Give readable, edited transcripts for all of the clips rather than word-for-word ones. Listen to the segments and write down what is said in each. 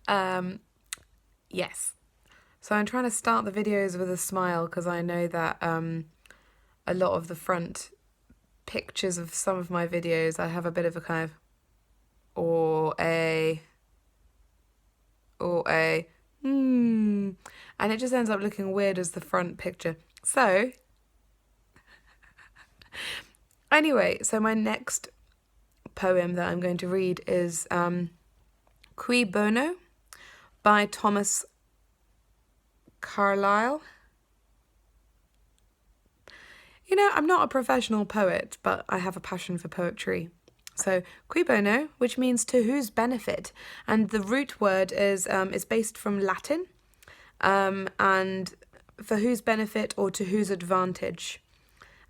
Yes. So I'm trying to start the videos with a smile because I know that a lot of the front pictures of some of my videos, I have a bit of a kind of and it just ends up looking weird as the front picture. So anyway, so my next poem that I'm going to read is Cui Bono by Thomas Carlyle. You know, I'm not a professional poet, but I have a passion for poetry. So, Cui Bono, which means to whose benefit, and the root word is based from Latin, and for whose benefit or to whose advantage.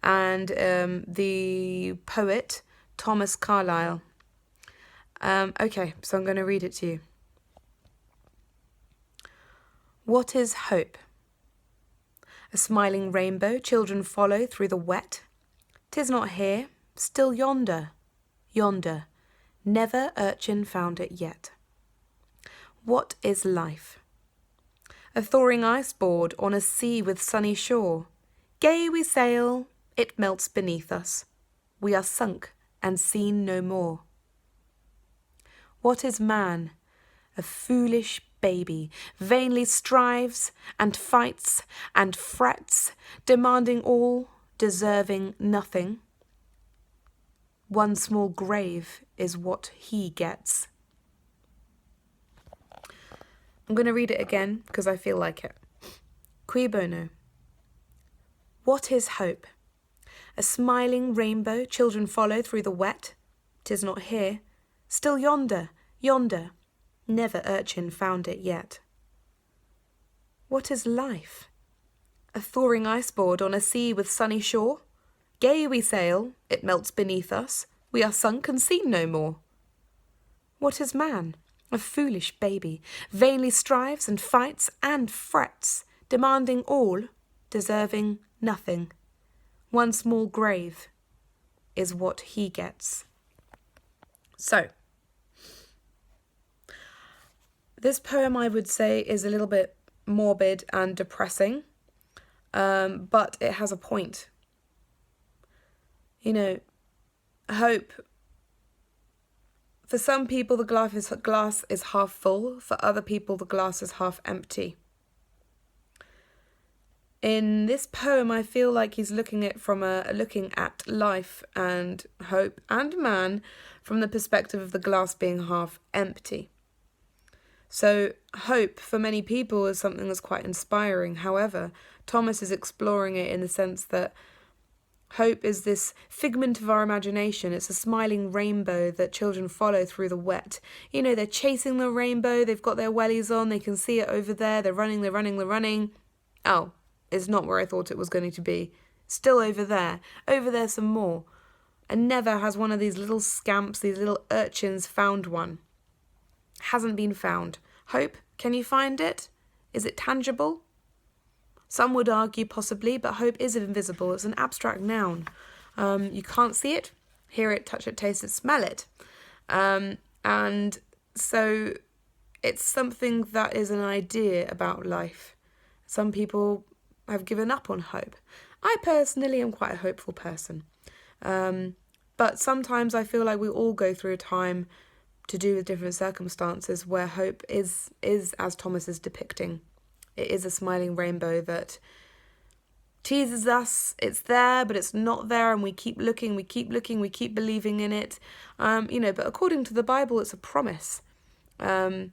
And the poet, Thomas Carlyle. Okay, so I'm going to read it to you. What is hope? A smiling rainbow children follow through the wet. 'Tis not here, still yonder, yonder. Never urchin found it yet. What is life? A thawing ice-board on a sea with sunny shore. Gay we sail, it melts beneath us. We are sunk and seen no more. What is man? A foolish baby, vainly strives and fights and frets, demanding all, deserving nothing. One small grave is what he gets. I'm going to read it again because I feel like it. Cui Bono. What is hope? A smiling rainbow children follow through the wet. 'Tis not here, still yonder, yonder. Never urchin found it yet. What is life? A thawing ice-board on a sea with sunny shore. Gay we sail, it melts beneath us. We are sunk and seen no more. What is man? A foolish baby, vainly strives and fights and frets, demanding all, deserving nothing. One small grave is what he gets. So, this poem, I would say, is a little bit morbid and depressing, but it has a point. You know, hope. For some people, the glass is half full. For other people, the glass is half empty. In this poem, I feel like he's looking at life and hope and man from the perspective of the glass being half empty. So hope for many people is something that's quite inspiring. However, Thomas is exploring it in the sense that hope is this figment of our imagination. It's a smiling rainbow that children follow through the wet. You know, they're chasing the rainbow, they've got their wellies on, they can see it over there, they're running. Oh, it's not where I thought it was going to be. Still over there some more. And never has one of these little scamps, these little urchins found one. Hasn't been found. Hope, can you find it? Is it tangible? Some would argue possibly, but hope is invisible. It's an abstract noun. You can't see it, hear it, touch it, taste it, smell it. And so it's something that is an idea about life. Some people have given up on hope. I personally am quite a hopeful person. But sometimes I feel like we all go through a time to do with different circumstances where hope is as Thomas is depicting. It is a smiling rainbow that teases us. It's there, but it's not there, and we keep looking, we keep believing in it. But according to the Bible, it's a promise. The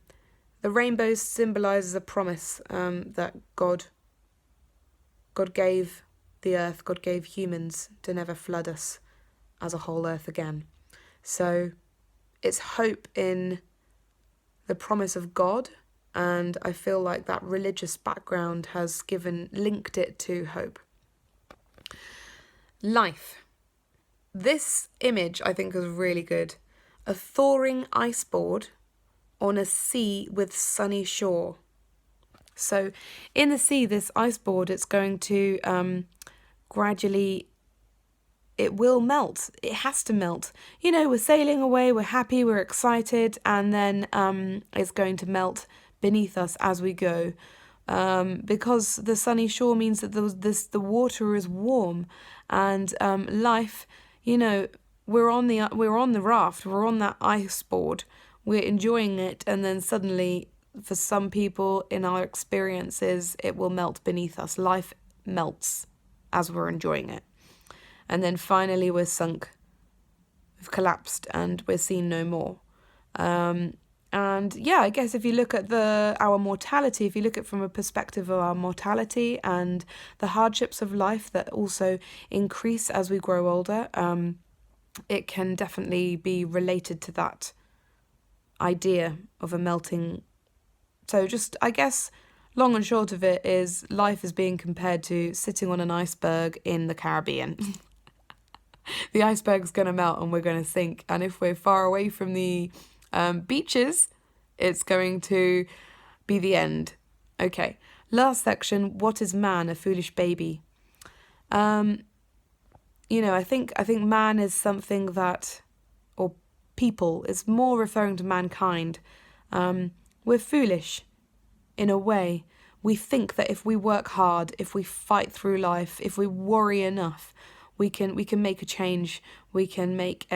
rainbow symbolises a promise that God gave the earth, God gave humans to never flood us as a whole earth again. So it's hope in the promise of God, and I feel like that religious background has linked it to hope. Life. This image I think is really good. A thawing iceboard on a sea with sunny shore. So in the sea, this iceboard, it's going to gradually it will melt. It has to melt. We're sailing away, we're happy, we're excited, and then it's going to melt beneath us as we go. Because the sunny shore means that the water is warm, and life, we're on the raft, we're on that ice board, we're enjoying it, and then suddenly, for some people in our experiences, it will melt beneath us. Life melts as we're enjoying it. And then finally we're sunk, we've collapsed, and we're seen no more. And yeah, I guess if you look at our mortality, if you look at it from a perspective of our mortality and the hardships of life that also increase as we grow older, it can definitely be related to that idea of a melting. So just, I guess, long and short of it is life is being compared to sitting on an iceberg in the Caribbean. The iceberg's going to melt and we're going to sink. And if we're far away from the beaches, it's going to be the end. Okay, last section. What is man? A foolish baby. I think man is something that, or people, is more referring to mankind. We're foolish in a way. We think that if we work hard, if we fight through life, if we worry enough, we can make a change. We can make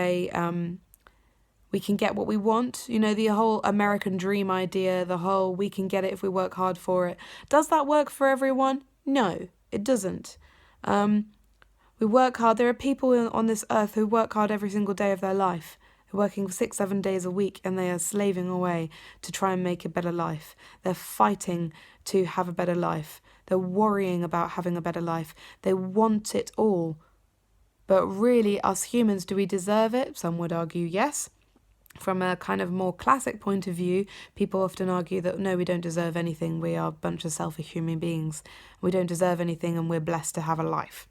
we can get what we want. The whole American dream idea, the whole we can get it if we work hard for it. Does that work for everyone? No, it doesn't. We work hard. There are people on this earth who work hard every single day of their life. They're working 6-7 days a week, and they are slaving away to try and make a better life. They're fighting to have a better life. They're worrying about having a better life. They want it all. But really, us humans, do we deserve it? Some would argue yes. From a kind of more classic point of view, people often argue that no, we don't deserve anything. We are a bunch of selfish human beings. We don't deserve anything, and we're blessed to have a life.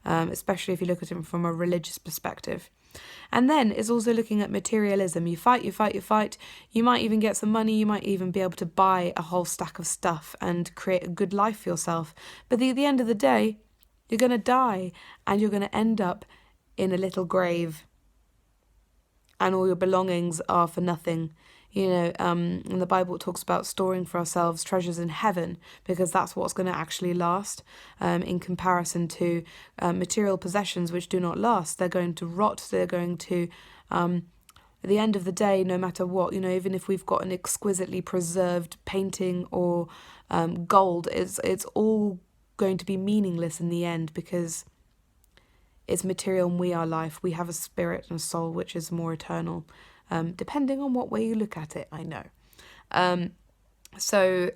Especially if you look at it from a religious perspective. And then it's also looking at materialism. You fight. You might even get some money. You might even be able to buy a whole stack of stuff and create a good life for yourself. But at the end of the day, you're going to die, and you're going to end up in a little grave. And all your belongings are for nothing. In the Bible it talks about storing for ourselves treasures in heaven, because that's what's going to actually last, in comparison to material possessions which do not last. They're going to rot. They're going to, at the end of the day, no matter what, even if we've got an exquisitely preserved painting or gold, it's all going to be meaningless in the end, because it's material and we are life. We have a spirit and a soul which is more eternal. Depending on what way you look at it, I know. So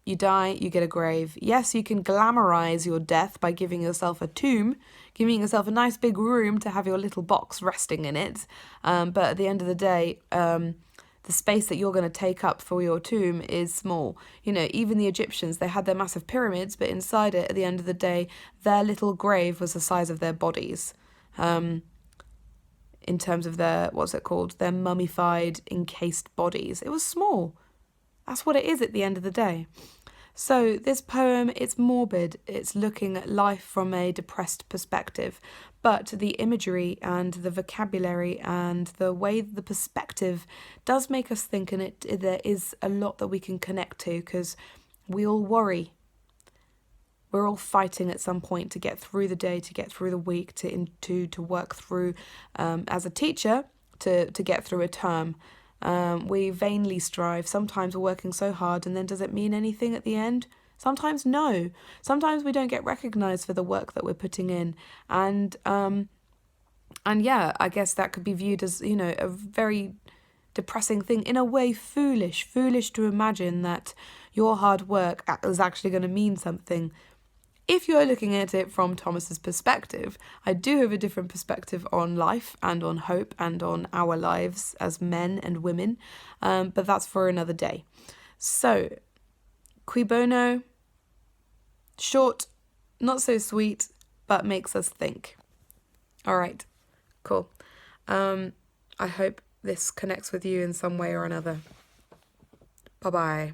you die, you get a grave. Yes, you can glamorize your death by giving yourself a tomb, giving yourself a nice big room to have your little box resting in it. But at the end of the day, the space that you're going to take up for your tomb is small. Even the Egyptians, they had their massive pyramids, but inside it, at the end of the day, their little grave was the size of their bodies. In terms of their mummified, encased bodies. It was small. That's what it is at the end of the day. So this poem, it's morbid. It's looking at life from a depressed perspective. But the imagery and the vocabulary and the way the perspective does make us think, and there is a lot that we can connect to, because we all worry. We're all fighting at some point to get through the day, to get through the week, to work through, as a teacher, to get through a term. We vainly strive. Sometimes we're working so hard, and then does it mean anything at the end? Sometimes no. Sometimes we don't get recognised for the work that we're putting in. And yeah, I guess that could be viewed as, a very depressing thing. In a way, foolish to imagine that your hard work is actually going to mean something. If you're looking at it from Thomas's perspective, I do have a different perspective on life and on hope and on our lives as men and women, but that's for another day. So, Cui Bono, short, not so sweet, but makes us think. All right, cool. I hope this connects with you in some way or another. Bye-bye.